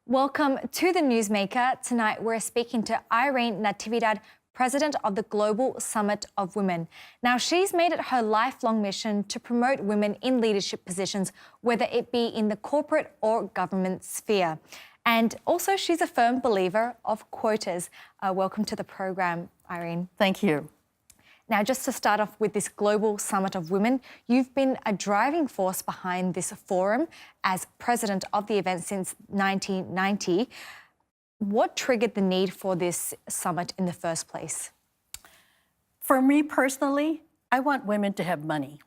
Welcome to the Newsmaker. Tonight we're speaking to Irene Natividad, President of the Global Summit of Women. Now, she's made it her lifelong mission to promote women in leadership positions, whether it be in the corporate or government sphere. And also, she's a firm believer of quotas. Welcome to the program, Irene. Thank you. Now, just to start off with this Global Summit of Women, you've been a driving force behind this forum as president of the event since 1990. What triggered the need for this summit in the first place? For me personally, I want women to have money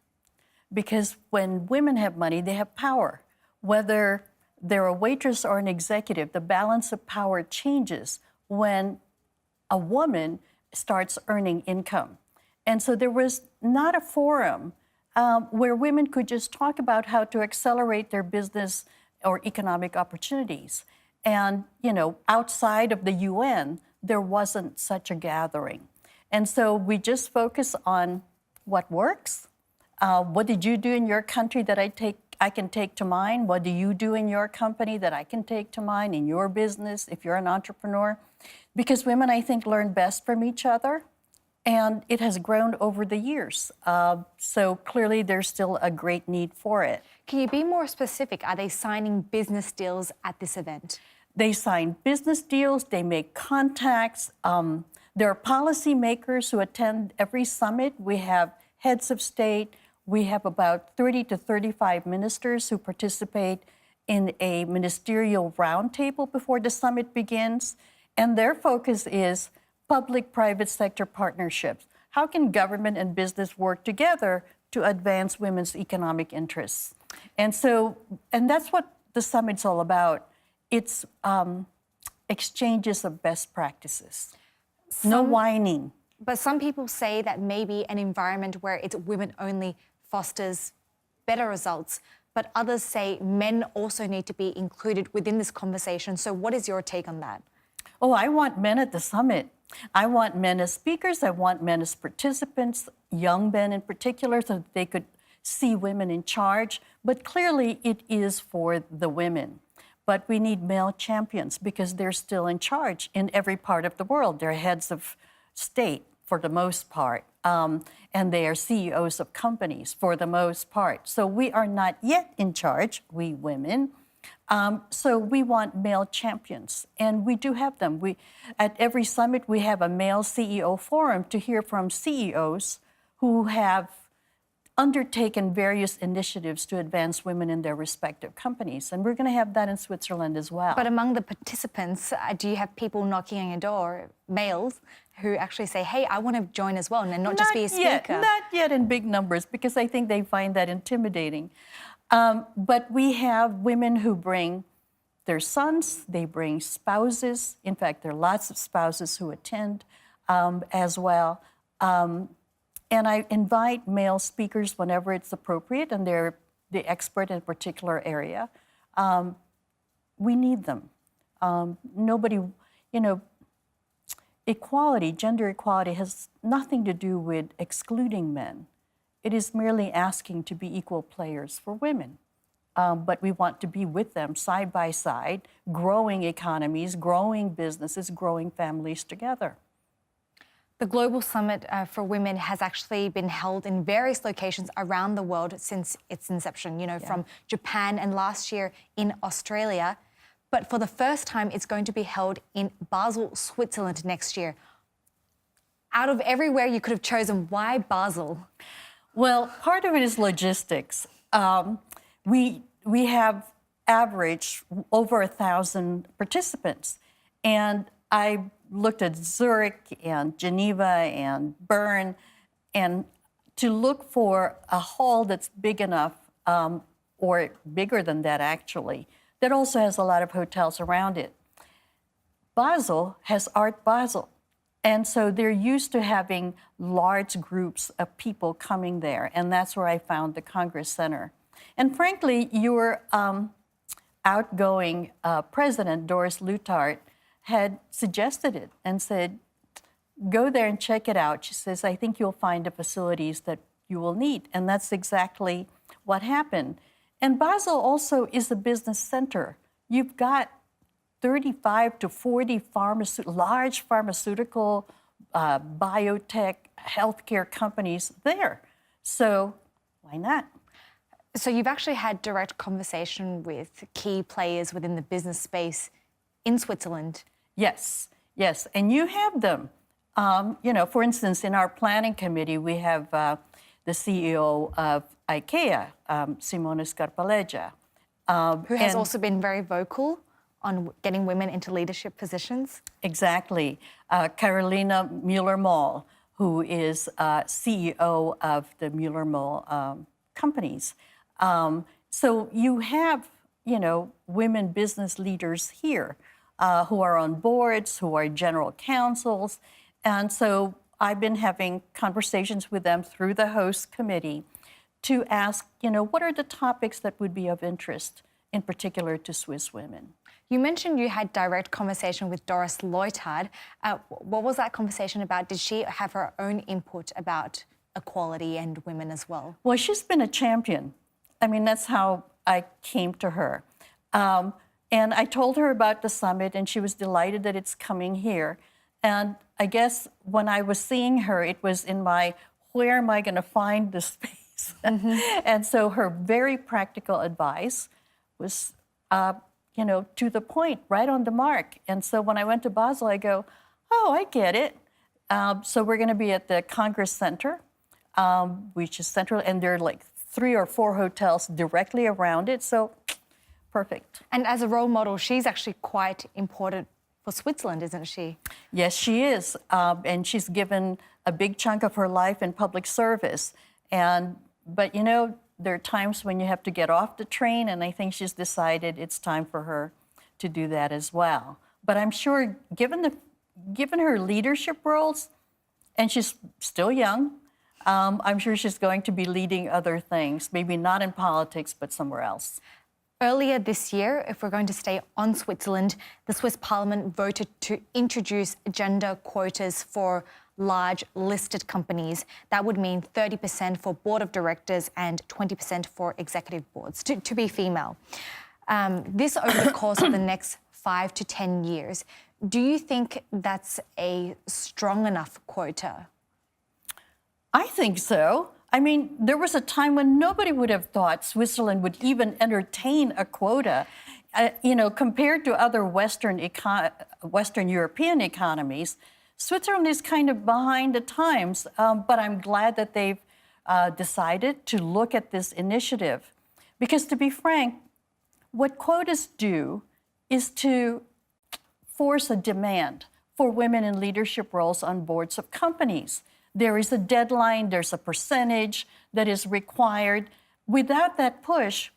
because when women have money, they have power. Whether they're a waitress or an executive, the balance of power changes when a woman starts earning income. And so there was not a forum where women could just talk about how to accelerate their business or economic opportunities. And, outside of the UN, there wasn't such a gathering. And so we just focus on what works. What did you do in your country that I can take to mine? What do you do in your company that I can take to mine in your business if you're an entrepreneur? Because women, I think, learn best from each other. And it has grown over the years. So clearly there's still a great need for it. Can you be more specific? Are they signing business deals at this event? They sign business deals, they make contacts. There are policymakers who attend every summit. We have heads of state. We have about 30 to 35 ministers who participate in a ministerial roundtable before the summit begins. And their focus is public-private sector partnerships. How can government and business work together to advance women's economic interests? And that's what the summit's all about. It's exchanges of best practices. No whining. But some people say that maybe an environment where it's women only fosters better results, but others say men also need to be included within this conversation. So what is your take on that? Oh, I want men at the summit. I want men as speakers. I want men as participants, young men in particular, so that they could see women in charge. But clearly, it is for the women. But we need male champions because they're still in charge in every part of the world. They're heads of state for the most part, and they are CEOs of companies for the most part. So we are not yet in charge, we women. So we want male champions, and we do have them. At every summit, we have a male CEO forum to hear from CEOs who have undertaken various initiatives to advance women in their respective companies. And we're going to have that in Switzerland as well. But among the participants, do you have people knocking on your door, males, who actually say, hey, I want to join as well, and not just be a speaker? Not yet in big numbers, because I think they find that intimidating. But we have women who bring their sons, they bring spouses. In fact, there are lots of spouses who attend as well. And I invite male speakers whenever it's appropriate and they're the expert in a particular area. We need them. Nobody, equality, gender equality has nothing to do with excluding men. It is merely asking to be equal players for women. But we want to be with them side by side, growing economies, growing businesses, growing families together. The Global Summit for Women has actually been held in various locations around the world since its inception, from Japan and last year in Australia. But for the first time, it's going to be held in Basel, Switzerland next year. Out of everywhere you could have chosen, why Basel? Well, part of it is logistics. We have averaged over 1,000 participants, and I looked at Zurich and Geneva and Bern, and to look for a hall that's big enough, or bigger than that actually, that also has a lot of hotels around it. Basel has Art Basel. And so they're used to having large groups of people coming there. And that's where I found the Congress Center. And frankly, your outgoing president, Doris Leuthard, had suggested it and said, go there and check it out. She says, I think you'll find the facilities that you will need. And that's exactly what happened. And Basel also is a business center. You've got 35 to 40 large pharmaceutical, biotech, healthcare companies there. So why not? So you've actually had direct conversation with key players within the business space in Switzerland. Yes, yes, and you have them. For instance, in our planning committee, we have the CEO of IKEA, Simone Scarpaleggia. Who has also been very vocal on getting women into leadership positions. Exactly. Carolina Müller-Moll, who is CEO of the Müller-Moll companies. So you have, women business leaders here who are on boards, who are general counsels. And so I've been having conversations with them through the host committee to ask, what are the topics that would be of interest, in particular to Swiss women? You mentioned you had direct conversation with Doris Leuthard. What was that conversation about? Did she have her own input about equality and women as well? Well, she's been a champion. I mean, that's how I came to her. And I told her about the summit, and she was delighted that it's coming here. And I guess when I was seeing her, it was in my, where am I going to find this space? Mm-hmm. And so her very practical advice was, to the point, right on the mark. And so when I went to Basel, I go, oh, I get it. So we're going to be at the Congress Center, which is central, and there are like 3 or 4 hotels directly around it. So perfect. And as a role model, she's actually quite important for Switzerland, isn't she? Yes, she is. And she's given a big chunk of her life in public service. But there are times when you have to get off the train, and I think she's decided it's time for her to do that as well. But I'm sure, given her leadership roles, and she's still young, I'm sure she's going to be leading other things, maybe not in politics, but somewhere else. Earlier this year, if we're going to stay on Switzerland, the Swiss Parliament voted to introduce gender quotas for large listed companies. That would mean 30% for board of directors and 20% for executive boards to be female. This over the course of the next 5 to 10 years. Do you think that's a strong enough quota? I think so. I mean, there was a time when nobody would have thought Switzerland would even entertain a quota. Compared to other Western European economies, Switzerland is kind of behind the times, but I'm glad that they've decided to look at this initiative. Because to be frank, what quotas do is to force a demand for women in leadership roles on boards of companies. There is a deadline, there's a percentage that is required. Without that push,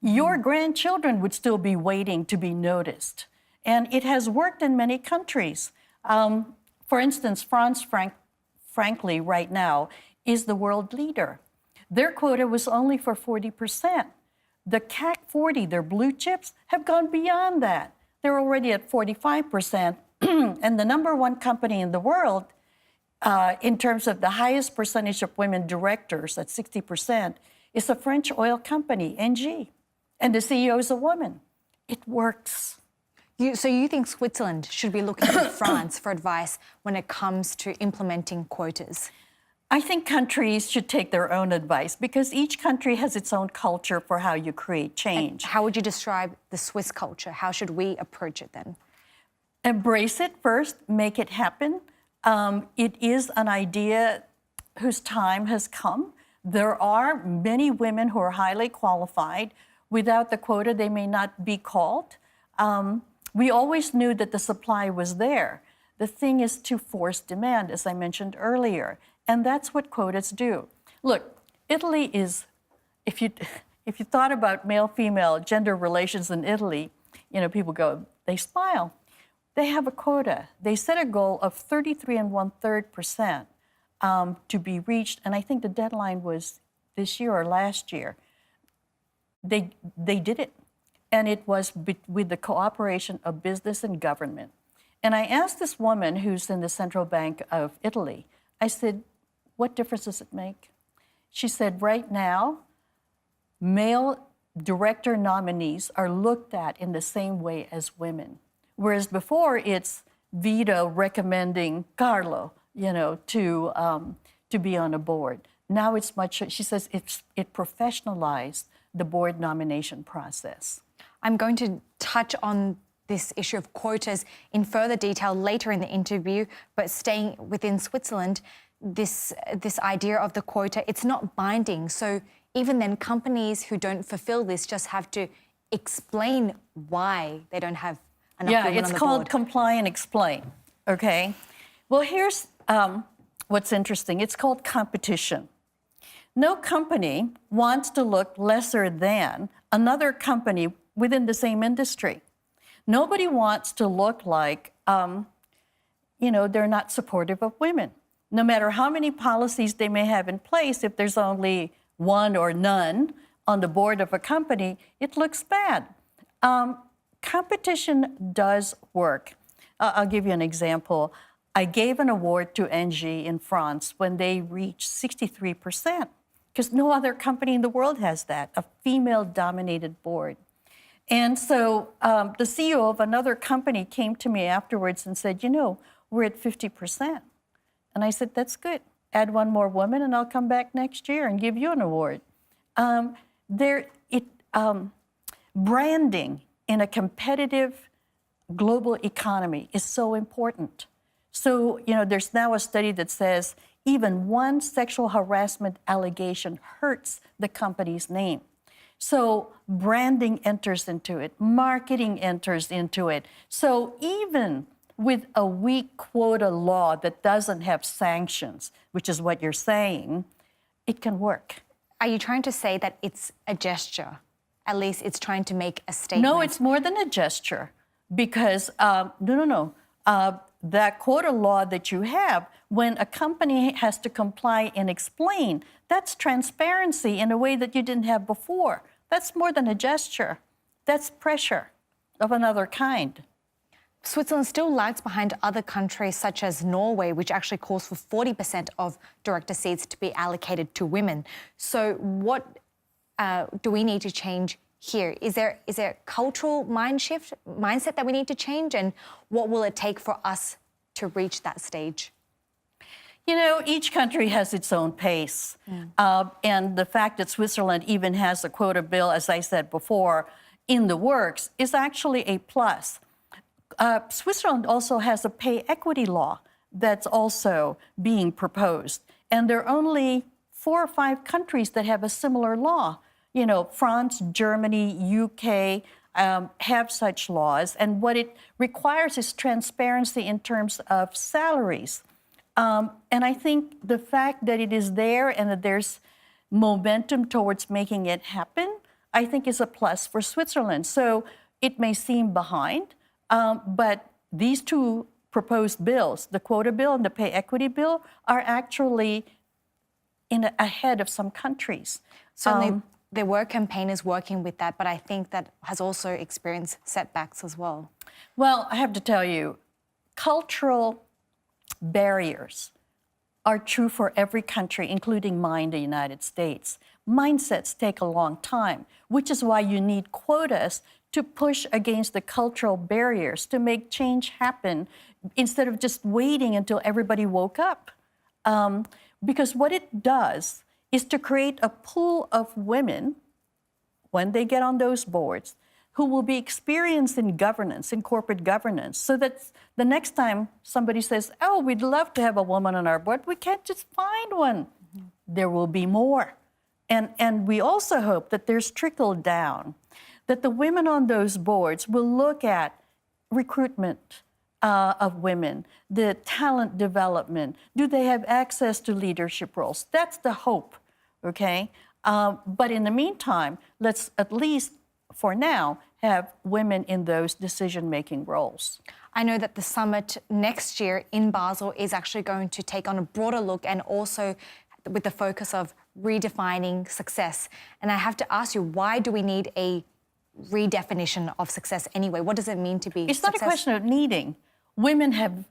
your grandchildren would still be waiting to be noticed. And it has worked in many countries. For instance, France, frankly, right now, is the world leader. Their quota was only for 40%. The CAC 40, their blue chips, have gone beyond that. They're already at 45%. And the number 1 company in the world, in terms of the highest percentage of women directors at 60%, is a French oil company, ENGIE. And the CEO is a woman. It works. So you think Switzerland should be looking to France for advice when it comes to implementing quotas? I think countries should take their own advice because each country has its own culture for how you create change. And how would you describe the Swiss culture? How should we approach it then? Embrace it first, make it happen. It is an idea whose time has come. There are many women who are highly qualified. Without the quota, they may not be called. We always knew that the supply was there. The thing is to force demand, as I mentioned earlier. And that's what quotas do. Look, Italy is, if you thought about male-female gender relations in Italy, people go, they smile. They have a quota. They set a goal of 33 1/3% to be reached, and I think the deadline was this year or last year. They did it, and it was with the cooperation of business and government. And I asked this woman who's in the Central Bank of Italy, I said, what difference does it make? She said, right now, male director nominees are looked at in the same way as women. Whereas before it's Vito recommending Carlo, to be on a board. Now it's much, she says it professionalized the board nomination process. I'm going to touch on this issue of quotas in further detail later in the interview, but staying within Switzerland, this idea of the quota, it's not binding. So even then, companies who don't fulfill this just have to explain why they don't have enough women on the board. Yeah, it's called comply and explain, okay? Well, here's what's interesting. It's called competition. No company wants to look lesser than another company within the same industry. Nobody wants to look like, they're not supportive of women. No matter how many policies they may have in place, if there's only one or none on the board of a company, it looks bad. Competition does work. I'll give you an example. I gave an award to Engie in France when they reached 63%, because no other company in the world has that, a female-dominated board. And so the CEO of another company came to me afterwards and said, we're at 50%. And I said, that's good. Add one more woman and I'll come back next year and give you an award. Branding in a competitive global economy is so important. So, there's now a study that says even one sexual harassment allegation hurts the company's name. So branding enters into it, marketing enters into it. So even with a weak quota law that doesn't have sanctions, which is what you're saying, it can work. Are you trying to say that it's a gesture? At least it's trying to make a statement? No, it's more than a gesture, because that quota law that you have, when a company has to comply and explain, that's transparency in a way that you didn't have before. That's more than a gesture. That's pressure of another kind. Switzerland still lags behind other countries such as Norway, which actually calls for 40% of director seats to be allocated to women. So what do we need to change here? Is there a cultural mindset that we need to change? And what will it take for us to reach that stage? Each country has its own pace. And the fact that Switzerland even has a quota bill, as I said before, in the works is actually a plus. Switzerland also has a pay equity law that's also being proposed. And there are only 4 or 5 countries that have a similar law. France, Germany, UK have such laws. And what it requires is transparency in terms of salaries. And I think the fact that it is there and that there's momentum towards making it happen, I think is a plus for Switzerland. So it may seem behind, but these 2 proposed bills, the quota bill and the pay equity bill, are actually ahead of some countries. Certainly, there were campaigners working with that, but I think that has also experienced setbacks as well. Well, I have to tell you, cultural barriers are true for every country, including mine, the United States. Mindsets take a long time, which is why you need quotas to push against the cultural barriers, to make change happen, instead of just waiting until everybody woke up. Because what it does is to create a pool of women, when they get on those boards, who will be experienced in governance, in corporate governance, so that the next time somebody says, oh, we'd love to have a woman on our board, we can't just find one. Mm-hmm. There will be more. And we also hope that there's trickle down, that the women on those boards will look at recruitment of women, the talent development. Do they have access to leadership roles? That's the hope, okay? But in the meantime, let's at least, for now, have women in those decision-making roles. I know that the summit next year in Basel is actually going to take on a broader look, and also with the focus of redefining success. And I have to ask you, why do we need a redefinition of success anyway? What does it mean to be It's not a question of needing. Women have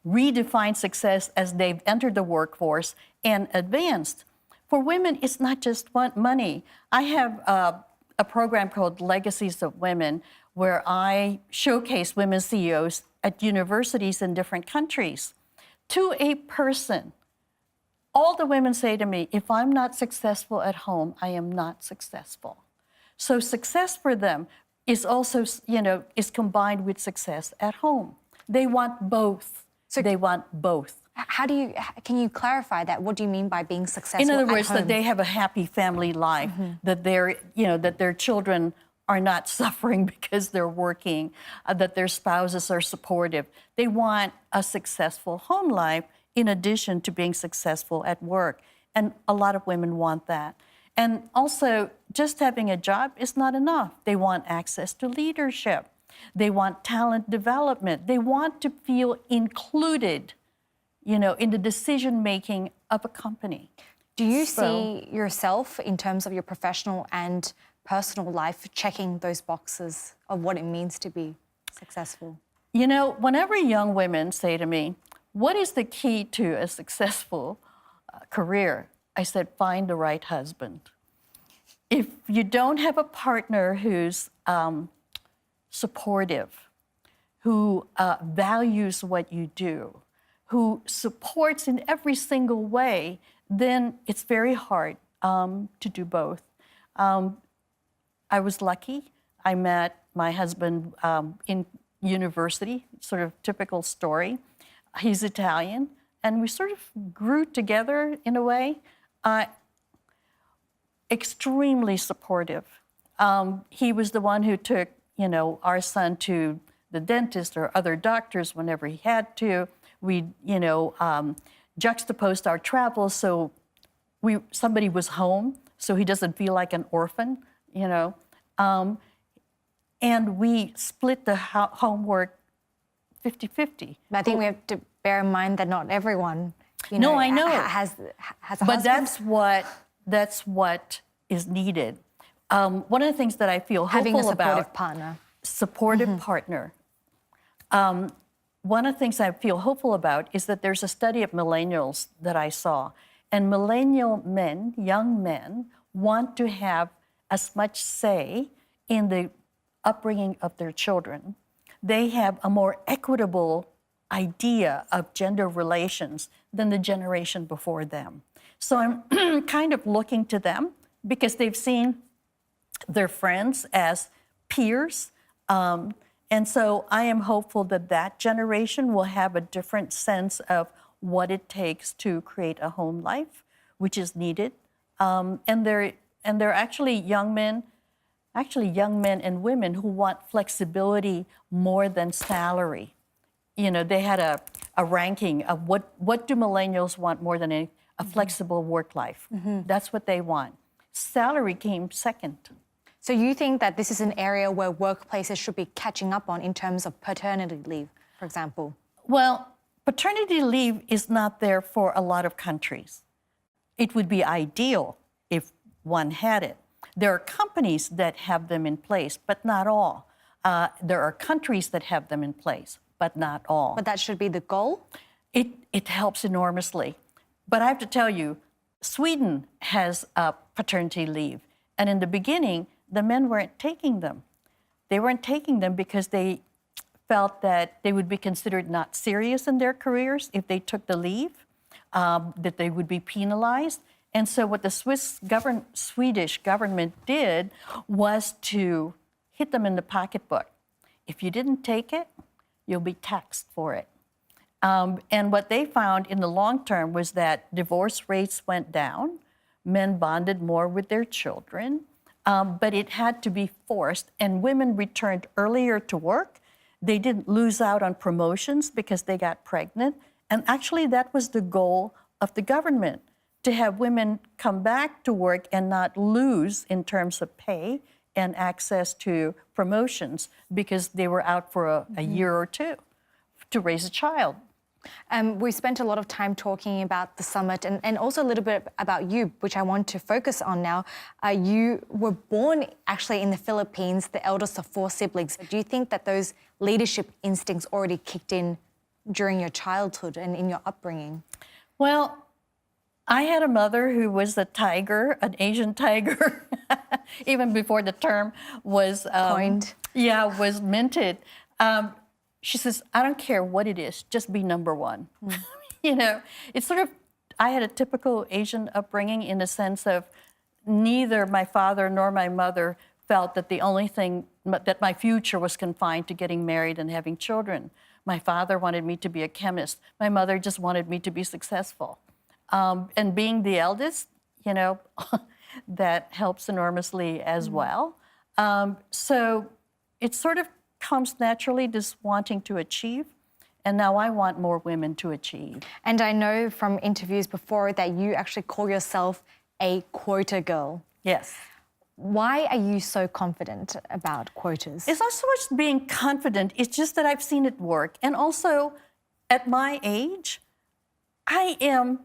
redefined success as they've entered the workforce and advanced. For women, it's not just money. I have a program called Legacies of Women, where I showcase women CEOs at universities in different countries. To a person, all the women say to me, if I'm not successful at home, I am not successful. So success for them is also, is combined with success at home. They want both. So they want both. Can you clarify that? What do you mean by being successful In other words, at home? that they have a happy family life, that that their children are not suffering because they're working, that their spouses are supportive. They want a successful home life in addition to being successful at work. And a lot of women want that. And also, just having a job is not enough. They want access to leadership. They want talent development. They want to feel included, in the decision-making of a company. Do you see yourself, in terms of your professional and personal life, checking those boxes of what it means to be successful? Whenever young women say to me, what is the key to a successful career? I said, find the right husband. If you don't have a partner who's supportive, who values what you do, who supports in every single way, then it's very hard to do both. I was lucky. I met my husband in university, sort of typical story. He's Italian, and we sort of grew together in a way. Extremely supportive. He was the one who took, our son to the dentist or other doctors whenever he had to. We, juxtaposed our travels so somebody was home, so he doesn't feel like an orphan, and we split the homework 50-50. But I think we have to bear in mind that not everyone, No, I know. has a But husband. that's what is needed. One of the things that I feel hopeful Having a supportive about, partner. supportive partner. One of the things I feel hopeful about is that there's a study of millennials that I saw, and millennial men, young men, want to have as much say in the upbringing of their children. They have a more equitable idea of gender relations than the generation before them. So I'm kind of looking to them because they've seen their friends as peers. And so I am hopeful that that generation will have a different sense of what it takes to create a home life, which is needed. And they're actually young men and women who want flexibility more than salary. They had a ranking of what do millennials want more than a flexible work life. That's what they want. Salary came second. So you think that this is an area where workplaces should be catching up on in terms of paternity leave, for example? Well, paternity leave is not there for a lot of countries. It would be ideal if one had it. There are companies that have them in place, but not all. There are countries that have them in place, but not all. But that should be the goal? It helps enormously. But I have to tell you, Sweden has paternity leave. And in the beginning, the men weren't taking them. They weren't taking them because they felt that they would be considered not serious in their careers if they took the leave, that they would be penalized. And so what the Swedish government did was to hit them in the pocketbook. If you didn't take it, you'll be taxed for it. And what they found in the long term was that divorce rates went down, men bonded more with their children, but it had to be forced, and women returned earlier to work. They didn't lose out on promotions because they got pregnant. And actually, that was the goal of the government, to have women come back to work and not lose in terms of pay and access to promotions because they were out for a year or two to raise a child. We spent a lot of time talking about the summit and also a little bit about you, which I want to focus on now. You were born actually in the Philippines, the eldest of 4 siblings. Do you think that those leadership instincts already kicked in during your childhood and in your upbringing? Well, I had a mother who was a tiger, an Asian tiger. even before the term was Coined. Yeah, was minted. She says, I don't care what it is, just be number one. You know, it's sort of, I had a typical Asian upbringing in the sense of neither my father nor my mother felt that the only thing, that my future was confined to getting married and having children. My father wanted me to be a chemist. My mother just wanted me to be successful. And being the eldest, you know, that helps enormously as well. So it sort of comes naturally, this wanting to achieve. And now I want more women to achieve. And I know from interviews before that you actually call yourself a quota girl. Yes. Why are you so confident about quotas? It's not so much being confident, it's just that I've seen it work. And also, at my age, I am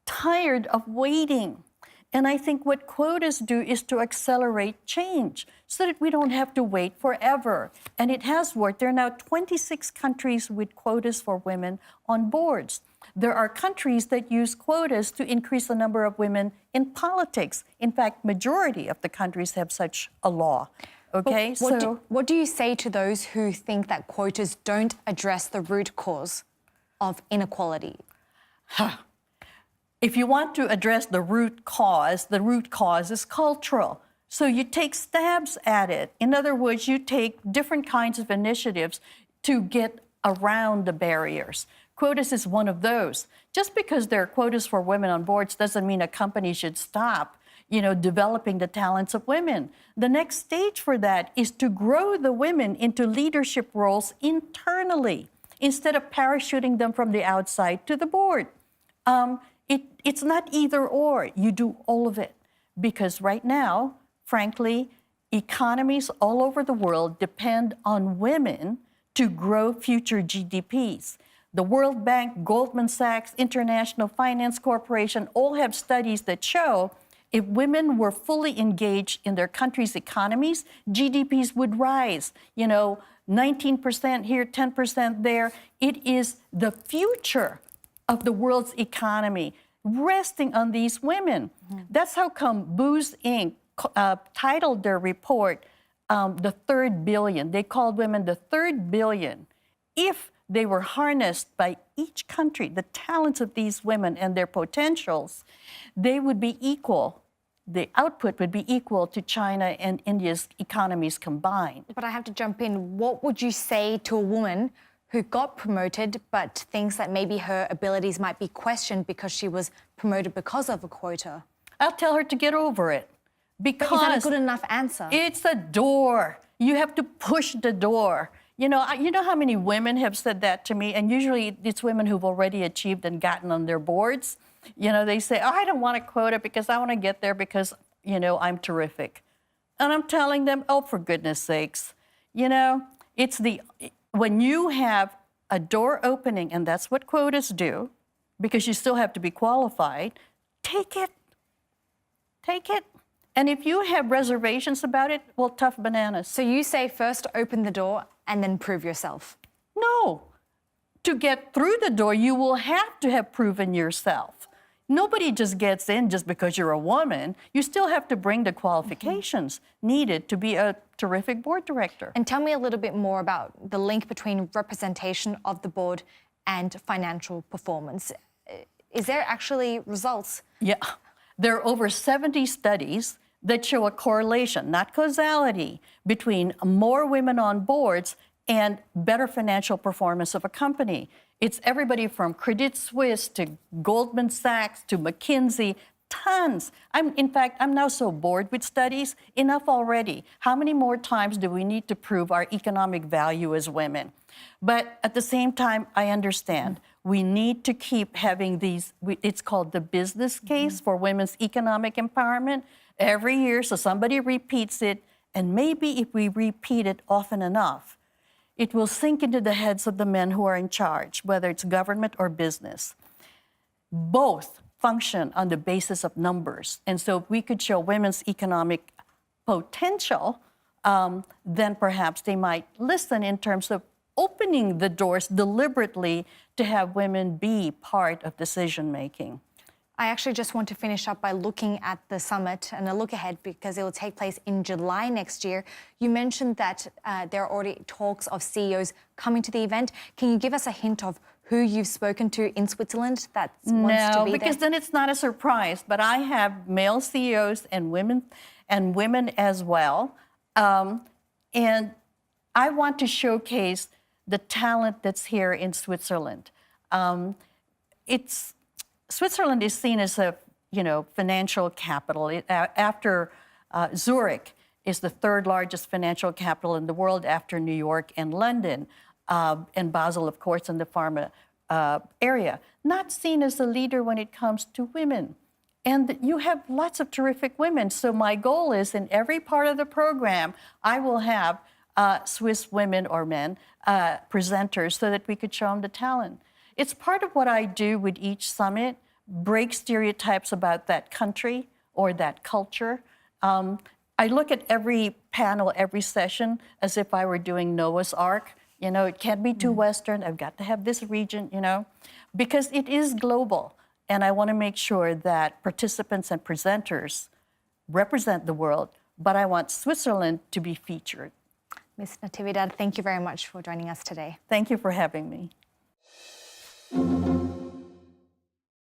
tired of waiting. And I think what quotas do is to accelerate change so that we don't have to wait forever. And it has worked. There are now 26 countries with quotas for women on boards. There are countries that use quotas to increase the number of women in politics. In fact, majority of the countries have such a law. Okay, What do you say to those who think that quotas don't address the root cause of inequality? If you want to address the root cause is cultural. So you take stabs at it. In other words, you take different kinds of initiatives to get around the barriers. Quotas is one of those. Just because there are quotas for women on boards doesn't mean a company should stop, you know, developing the talents of women. The next stage for that is to grow the women into leadership roles internally instead of parachuting them from the outside to the board. It's not either or. You do all of it. Because right now, frankly, economies all over the world depend on women to grow future GDPs. The World Bank, Goldman Sachs, International Finance Corporation all have studies that show if women were fully engaged in their country's economies, GDPs would rise. You know, 19% here, 10% there. It is the future of the world's economy resting on these women. That's how come Booz Inc. Titled their report the third billion. They called women the third billion. If they were harnessed by each country, the talents of these women and their potentials, they would be equal. The output would be equal to China and India's economies combined. But I have to jump in. What would you say to a woman who got promoted but thinks that maybe her abilities might be questioned because she was promoted because of a quota? I'll tell her to get over it. Because but is that a good enough answer? It's a door. You have to push the door. You know how many women have said that to me? And usually it's women who've already achieved and gotten on their boards. You know, they say, oh, I don't want a quota because I want to get there because, you know, I'm terrific. And I'm telling them, oh, for goodness sakes. You know, when you have a door opening, and that's what quotas do, because you still have to be qualified, take it. Take it. And if you have reservations about it, well, tough bananas. So you say first open the door and then prove yourself? No. To get through the door, you will have to have proven yourself. Nobody just gets in just because you're a woman. You still have to bring the qualifications needed to be a terrific board director. And tell me a little bit more about the link between representation of the board and financial performance. Is there actually results? Yeah. There are over 70 studies that show a correlation, not causality, between more women on boards and better financial performance of a company. It's everybody from Credit Suisse to Goldman Sachs to McKinsey, tons. In fact, I'm now so bored with studies, enough already. How many more times do we need to prove our economic value as women? But at the same time, I understand. We need to keep having these, it's called the business case for women's economic empowerment every year, so somebody repeats it, and maybe if we repeat it often enough, it will sink into the heads of the men who are in charge, whether it's government or business. Both function on the basis of numbers. And so if we could show women's economic potential, then perhaps they might listen in terms of opening the doors deliberately to have women be part of decision-making. I actually just want to finish up by looking at the summit and a look ahead because it will take place in July next year. You mentioned that there are already talks of CEOs coming to the event. Can you give us a hint of who you've spoken to in Switzerland that wants to be there? No, because then it's not a surprise. But I have male CEOs and women as well. And I want to showcase the talent that's here in Switzerland. Switzerland is seen as a financial capital. After Zurich is the third largest financial capital in the world after New York and London, and Basel, of course, in the pharma area. Not seen as a leader when it comes to women. And you have lots of terrific women. So my goal is in every part of the program, I will have Swiss women or men presenters so that we could show them the talent. It's part of what I do with each summit, break stereotypes about that country or that culture. I look at every panel, every session, as if I were doing Noah's Ark. It can't be too Western. I've got to have this region, because it is global. And I want to make sure that participants and presenters represent the world, but I want Switzerland to be featured. Ms. Natividad, thank you very much for joining us today. Thank you for having me.